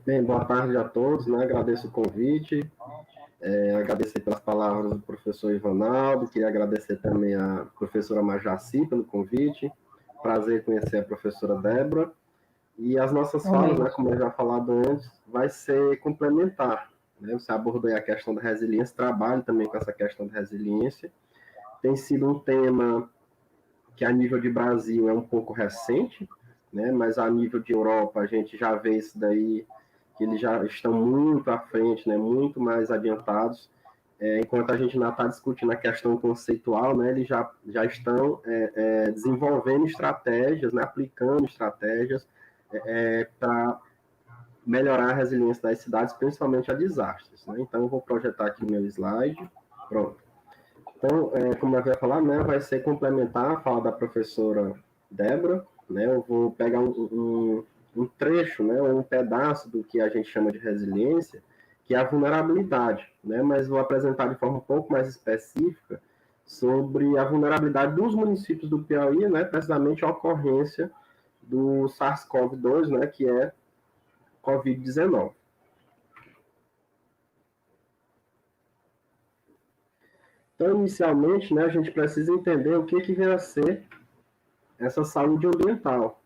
Bem, boa tarde a todos, né? Agradeço o convite, agradecer pelas palavras do professor Ivanaldo, queria agradecer também à professora Majaci pelo convite, prazer conhecer a professora Débora, e as nossas falas, né, como eu já falado antes, vai ser complementar, né? Você abordou aí a questão da resiliência, trabalho também com essa questão da resiliência, tem sido um tema que a nível de Brasil é um pouco recente, né? Mas a nível de Europa a gente já vê isso daí, que eles já estão muito à frente, né, muito mais adiantados, enquanto a gente ainda está discutindo a questão conceitual, né, eles já estão desenvolvendo estratégias, né, aplicando estratégias para melhorar a resiliência das cidades, principalmente a desastres. Né? Então, eu vou projetar aqui o meu slide. Pronto. Então, como eu ia falar, né, vai ser complementar a fala da professora Débora, né, eu vou pegar um trecho, né, ou um pedaço do que a gente chama de resiliência, que é a vulnerabilidade, né, mas vou apresentar de forma um pouco mais específica sobre a vulnerabilidade dos municípios do Piauí, né, precisamente a ocorrência do SARS-CoV-2, né, que é Covid-19. Então, inicialmente, né, a gente precisa entender o que vem a ser essa saúde ambiental.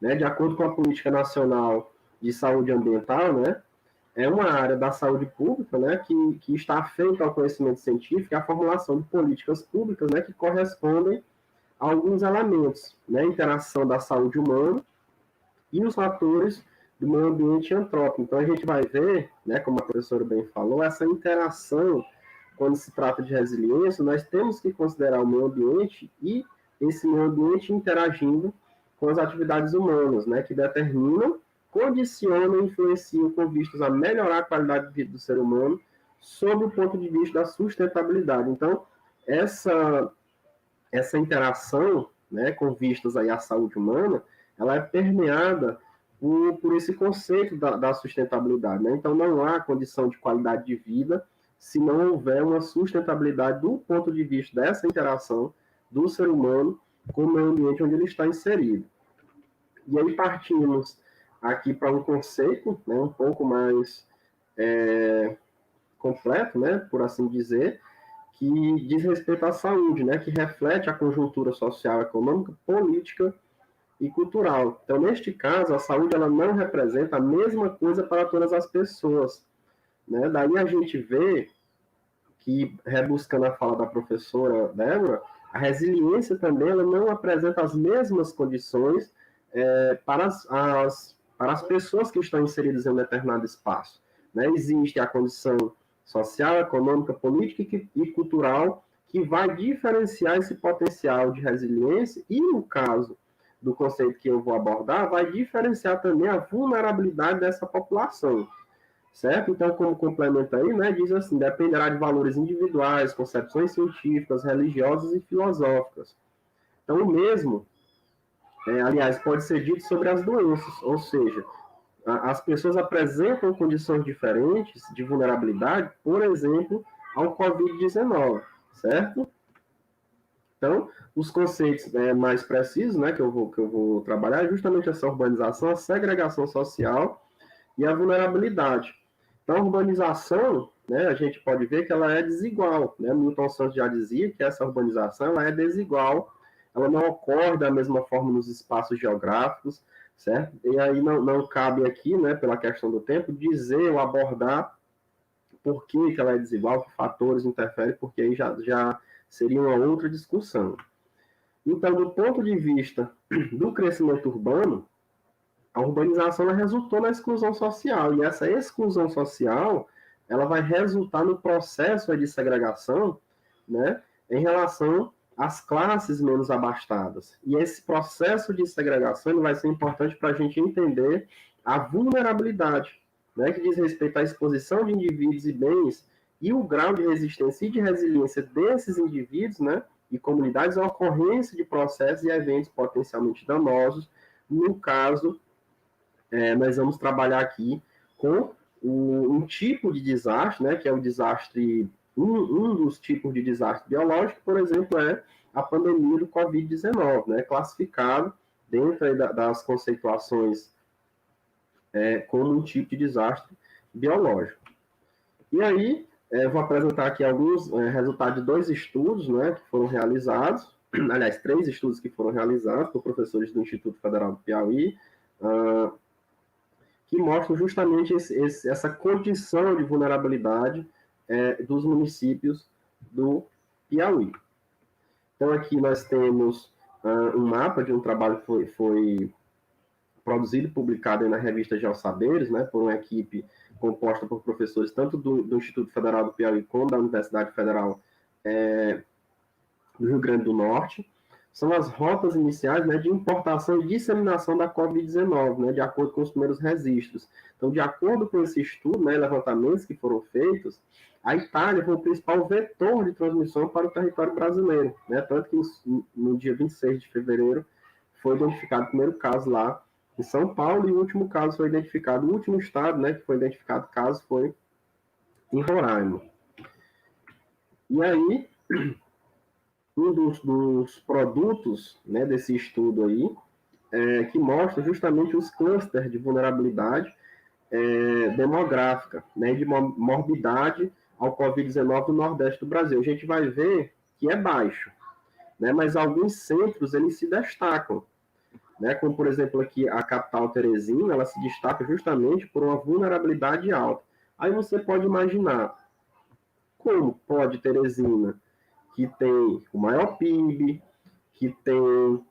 Né? De acordo com a Política Nacional de Saúde Ambiental, né, é uma área da saúde pública, né, que está afeita ao conhecimento científico e à formulação de políticas públicas, né, que correspondem a alguns elementos, né, a interação da saúde humana e os fatores do meio ambiente antrópico. Então, a gente vai ver, né, como a professora bem falou, essa interação, quando se trata de resiliência, nós temos que considerar o meio ambiente e esse meio ambiente interagindo com as atividades humanas, né, que determinam, condicionam e influenciam com vistas a melhorar a qualidade de vida do ser humano sob o ponto de vista da sustentabilidade. Então, essa interação, né, com vistas aí à saúde humana, ela é permeada por esse conceito da sustentabilidade. Né? Então, não há condição de qualidade de vida se não houver uma sustentabilidade do ponto de vista dessa interação do ser humano com o meio ambiente onde ele está inserido. E aí partimos aqui para um conceito, né, um pouco mais completo, né, por assim dizer, que diz respeito à saúde, né, que reflete a conjuntura social, econômica, política e cultural. Então, neste caso, a saúde ela não representa a mesma coisa para todas as pessoas. Né? Daí a gente vê que, rebuscando a fala da professora Débora, a resiliência também ela não apresenta as mesmas condições para as pessoas que estão inseridas em um determinado espaço. Né? Existe a condição social, econômica, política e cultural que vai diferenciar esse potencial de resiliência e, no caso do conceito que eu vou abordar, vai diferenciar também a vulnerabilidade dessa população. Certo? Então, como complementa aí, né, diz assim, dependerá de valores individuais, concepções científicas, religiosas e filosóficas. Então, o mesmo, aliás, pode ser dito sobre as doenças, ou seja, as pessoas apresentam condições diferentes de vulnerabilidade, por exemplo, ao Covid-19, certo? Então, os conceitos mais precisos, né, que eu vou trabalhar é justamente essa urbanização, a segregação social e a vulnerabilidade. Então, a urbanização, né, a gente pode ver que ela é desigual. Né? Milton Santos já dizia que essa urbanização ela é desigual, ela não ocorre da mesma forma nos espaços geográficos, certo? E aí não cabe aqui, né, pela questão do tempo, dizer ou abordar por que ela é desigual, que fatores interferem, porque aí já seria uma outra discussão. Então, do ponto de vista do crescimento urbano, a urbanização ela resultou na exclusão social, e essa exclusão social ela vai resultar no processo de segregação, né, em relação às classes menos abastadas. E esse processo de segregação ele vai ser importante para a gente entender a vulnerabilidade, né, que diz respeito à exposição de indivíduos e bens e o grau de resistência e de resiliência desses indivíduos, né, e comunidades à ocorrência de processos e eventos potencialmente danosos, no caso nós vamos trabalhar aqui com um tipo de desastre, né, que é o desastre, um dos tipos de desastre biológico, por exemplo, é a pandemia do Covid-19, né, classificado dentro das conceituações como um tipo de desastre biológico. E aí, vou apresentar aqui alguns resultados de 2 estudos, né, que foram realizados, aliás, 3 estudos que foram realizados por professores do Instituto Federal do Piauí, que mostram justamente essa condição de vulnerabilidade dos municípios do Piauí. Então, aqui nós temos um mapa de um trabalho que foi produzido e publicado na revista Geossaberes, né, por uma equipe composta por professores tanto do Instituto Federal do Piauí como da Universidade Federal do Rio Grande do Norte. São as rotas iniciais, né, de importação e disseminação da Covid-19, né, de acordo com os primeiros registros. Então, de acordo com esse estudo, né, levantamentos que foram feitos, a Itália foi o principal vetor de transmissão para o território brasileiro, né, tanto que no dia 26 de fevereiro foi identificado o primeiro caso lá em São Paulo, e o último caso foi identificado, o último estado, né, que foi identificado caso foi em Roraima. E aí, um dos produtos, né, desse estudo aí, que mostra justamente os clusters de vulnerabilidade demográfica, né, de morbidade ao Covid-19 no Nordeste do Brasil. A gente vai ver que é baixo, né, mas alguns centros eles se destacam, né, como, por exemplo, aqui a capital Teresina, ela se destaca justamente por uma vulnerabilidade alta. Aí você pode imaginar como pode Teresina, que tem o maior PIB, que tem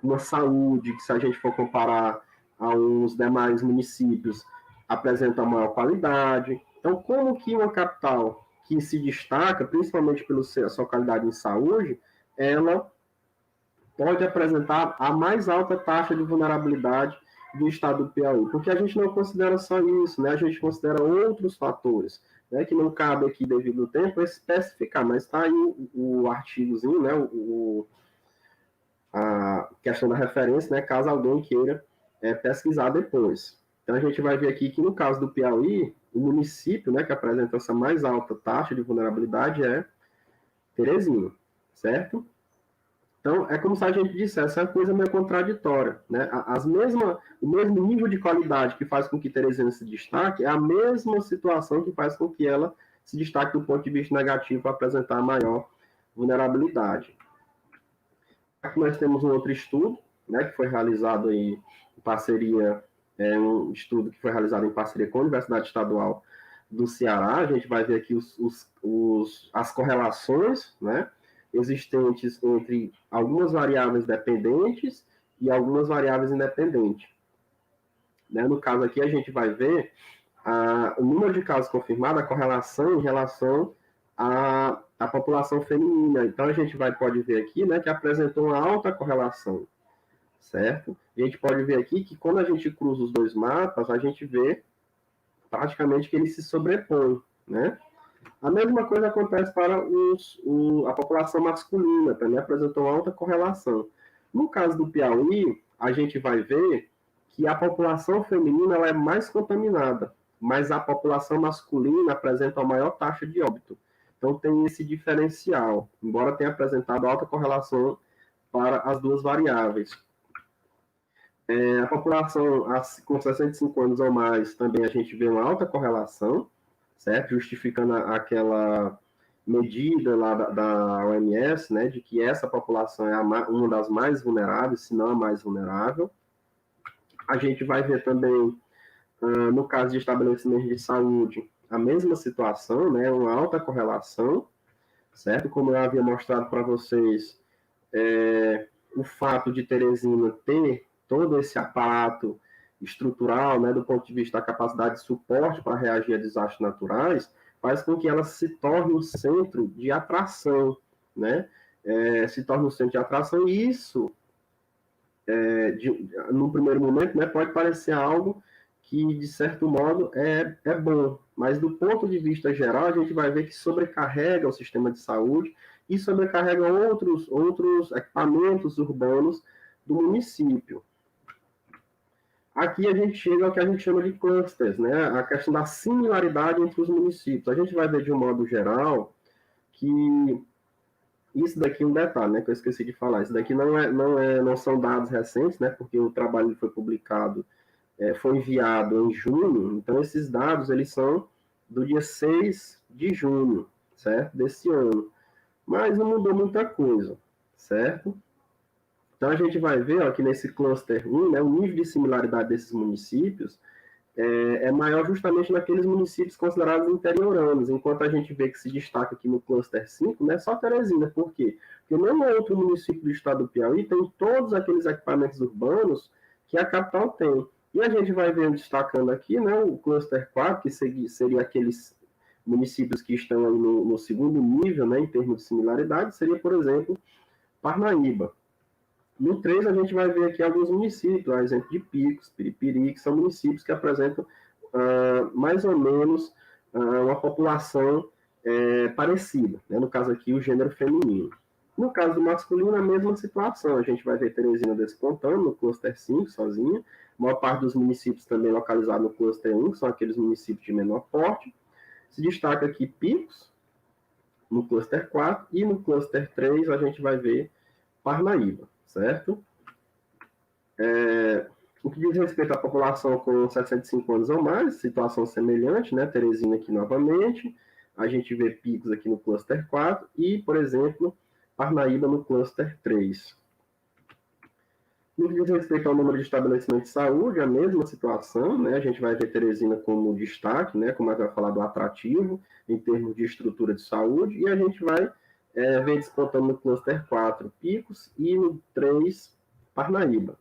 uma saúde que, se a gente for comparar aos demais municípios, apresenta maior qualidade. Então, como que uma capital que se destaca, principalmente pela sua qualidade em saúde, ela pode apresentar a mais alta taxa de vulnerabilidade do estado do Piauí? Porque a gente não considera só isso, né? A gente considera outros fatores, né, que não cabe aqui, devido ao tempo, especificar, mas está aí o artigozinho, né, a questão da referência, né, caso alguém queira pesquisar depois. Então, a gente vai ver aqui que, no caso do Piauí, o município, né, que apresenta essa mais alta taxa de vulnerabilidade é Teresina, certo? Então, é como se a gente dissesse, é uma coisa meio contraditória, né? O mesmo nível de qualidade que faz com que Teresina se destaque é a mesma situação que faz com que ela se destaque do ponto de vista negativo para apresentar maior vulnerabilidade. Aqui nós temos um outro estudo, né, que foi realizado aí em parceria, um estudo que foi realizado em parceria com a Universidade Estadual do Ceará. A gente vai ver aqui as correlações, né, existentes entre algumas variáveis dependentes e algumas variáveis independentes. Né? No caso aqui, a gente vai ver o número de casos confirmados, a correlação em relação à população feminina. Então, a gente pode ver aqui, né, que apresentou uma alta correlação, certo? A gente pode ver aqui que, quando a gente cruza os dois mapas, a gente vê praticamente que eles se sobrepõem, né? A mesma coisa acontece para a população masculina, também apresentou alta correlação. No caso do Piauí, a gente vai ver que a população feminina ela é mais contaminada, mas a população masculina apresenta a maior taxa de óbito. Então, tem esse diferencial, embora tenha apresentado alta correlação para as duas variáveis. A população com 65 anos ou mais, também a gente vê uma alta correlação, certo? Justificando aquela medida lá da OMS, né, de que essa população é uma das mais vulneráveis, se não a mais vulnerável. A gente vai ver também, no caso de estabelecimento de saúde, a mesma situação, né, uma alta correlação, certo? Como eu havia mostrado para vocês, o fato de Teresina ter todo esse aparato estrutural, né, do ponto de vista da capacidade de suporte para reagir a desastres naturais, faz com que ela se torne um centro de atração, né? Se torne um centro de atração, e isso, no primeiro momento, né, pode parecer algo que, de certo modo, é bom, mas do ponto de vista geral, a gente vai ver que sobrecarrega o sistema de saúde e sobrecarrega outros equipamentos urbanos do município. Aqui a gente chega ao que a gente chama de clusters, né? A questão da similaridade entre os municípios. A gente vai ver, de um modo geral, que isso daqui é um detalhe, né, que eu esqueci de falar. Isso daqui não são dados recentes, né, porque o trabalho foi publicado foi enviado em junho, então esses dados eles são do dia 6 de junho, certo? Desse ano. Mas não mudou muita coisa, certo? Então a gente vai ver ó, que nesse cluster 1, né, o nível de similaridade desses municípios é maior justamente naqueles municípios considerados interioranos, enquanto a gente vê que se destaca aqui no cluster 5, né, só Teresina. Por quê? Porque nenhum outro município do estado do Piauí tem todos aqueles equipamentos urbanos que a capital tem. E a gente vai ver destacando aqui, né, o cluster 4, que seria aqueles municípios que estão aí no segundo nível, né, em termos de similaridade, seria, por exemplo, Parnaíba. No 3, a gente vai ver aqui alguns municípios, a exemplo de Picos, Piripiri, que são municípios que apresentam mais ou menos uma população parecida, né? No caso aqui, o gênero feminino. No caso do masculino, a mesma situação. A gente vai ver Teresina despontando no cluster 5, sozinha. A maior parte dos municípios também localizados no cluster 1, que são aqueles municípios de menor porte. Se destaca aqui Picos, no cluster 4, e no cluster 3 a gente vai ver Parnaíba, certo? O que diz respeito à população com 65 anos ou mais, situação semelhante, né? Teresina aqui novamente, a gente vê Picos aqui no cluster 4 e, por exemplo, Parnaíba no cluster 3. No que diz respeito ao número de estabelecimentos de saúde, a mesma situação, né? A gente vai ver Teresina como destaque, né? Como a gente vai falar do atrativo, em termos de estrutura de saúde, e a gente vai ver despontando no cluster 4 Picos e no 3 Parnaíba.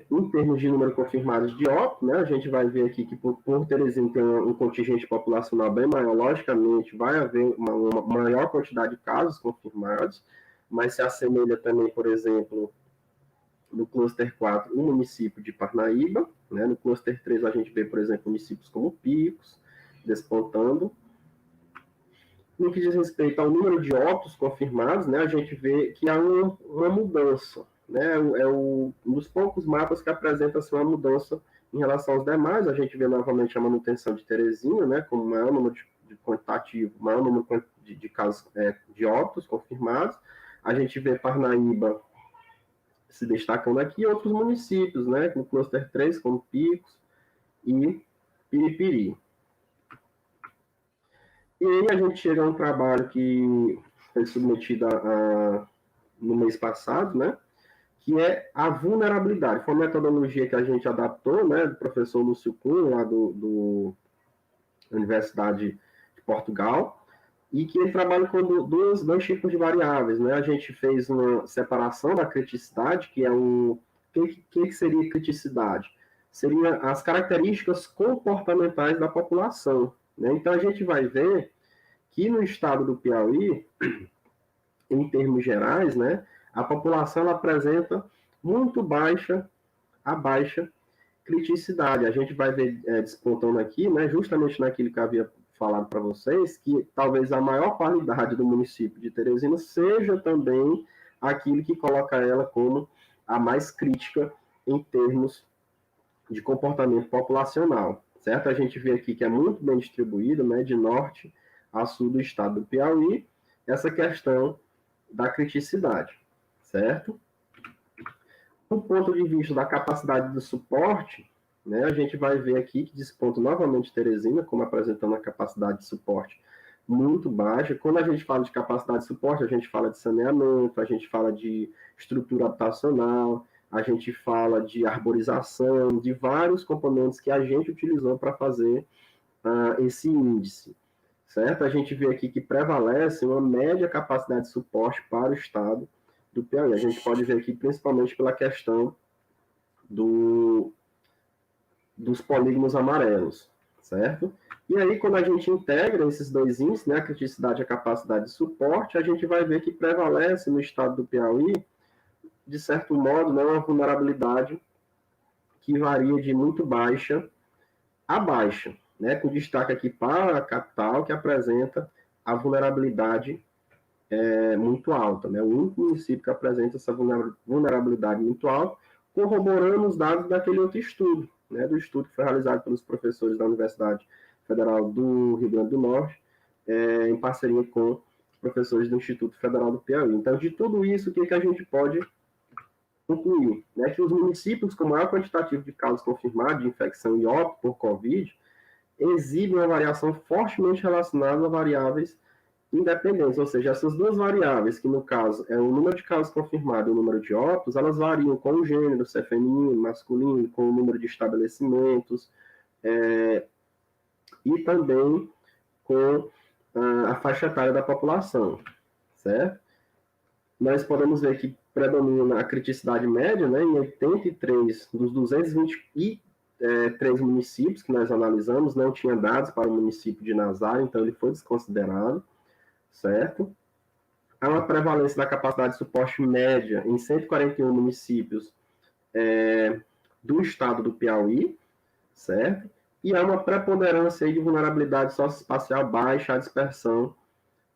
Em termos de número confirmado de óbitos, né, a gente vai ver aqui que por Teresina tem um contingente populacional bem maior, logicamente vai haver uma maior quantidade de casos confirmados, mas se assemelha também, por exemplo, no cluster 4, o município de Parnaíba, né, no cluster 3 a gente vê, por exemplo, municípios como Picos, despontando. No que diz respeito ao número de óbitos confirmados, né, a gente vê que há uma mudança, né, um dos poucos mapas que apresenta assim, uma mudança em relação aos demais. A gente vê novamente a manutenção de Teresina, né, com o maior número de quantitativo, maior número de casos de óbitos confirmados. A gente vê Parnaíba se destacando aqui, e outros municípios, né, com o cluster 3, como Picos e Piripiri. E aí a gente chega a um trabalho que foi submetido no mês passado, né, que é a vulnerabilidade. Foi uma metodologia que a gente adaptou, né, do professor Lúcio Kuhn, lá da Universidade de Portugal, e que ele trabalha com dois tipos de variáveis, né? A gente fez uma separação da criticidade, que é o que seria criticidade? Seriam as características comportamentais da população, né? Então a gente vai ver que no estado do Piauí, em termos gerais, né, a população ela apresenta muito baixa criticidade. A gente vai ver despontando aqui, né, justamente naquilo que eu havia falado para vocês, que talvez a maior qualidade do município de Teresina seja também aquilo que coloca ela como a mais crítica em termos de comportamento populacional, certo? A gente vê aqui que é muito bem distribuído, né, de norte a sul do estado do Piauí, essa questão da criticidade, certo? Do ponto de vista da capacidade de suporte, né, a gente vai ver aqui que desponta novamente Teresina, como apresentando a capacidade de suporte muito baixa. Quando a gente fala de capacidade de suporte, a gente fala de saneamento, a gente fala de estrutura habitacional, a gente fala de arborização, de vários componentes que a gente utilizou para fazer esse índice, certo? A gente vê aqui que prevalece uma média capacidade de suporte para o estado do Piauí. A gente pode ver aqui principalmente pela questão dos polígonos amarelos, certo? E aí, quando a gente integra esses dois índices, né, a criticidade e a capacidade de suporte, a gente vai ver que prevalece no estado do Piauí, de certo modo, né, uma vulnerabilidade que varia de muito baixa a baixa, né, com destaque aqui para a capital, que apresenta a vulnerabilidade muito alta, né, o único município que apresenta essa vulnerabilidade muito alta, corroborando os dados daquele outro estudo, né, do estudo que foi realizado pelos professores da Universidade Federal do Rio Grande do Norte, em parceria com os professores do Instituto Federal do Piauí. Então, de tudo isso, o que a gente pode concluir, né, que os municípios com maior quantitativo de casos confirmados de infecção e óbito por Covid exibem uma variação fortemente relacionada a variáveis independentes, ou seja, essas duas variáveis, que no caso é o número de casos confirmados e o número de óbitos, elas variam com o gênero, se é feminino, masculino, com o número de estabelecimentos, e também com a faixa etária da população, certo? Nós podemos ver que predomina a criticidade média, né, em 83 dos 223 municípios que nós analisamos, não tinha dados para o município de Nazaré, então ele foi desconsiderado, certo? Há uma prevalência da capacidade de suporte média em 141 municípios do estado do Piauí, certo? E há uma preponderância de vulnerabilidade socioespacial baixa à dispersão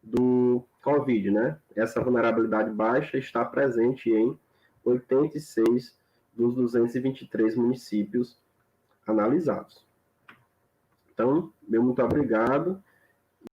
do Covid, né? Essa vulnerabilidade baixa está presente em 86 dos 223 municípios analisados. Então, meu muito obrigado.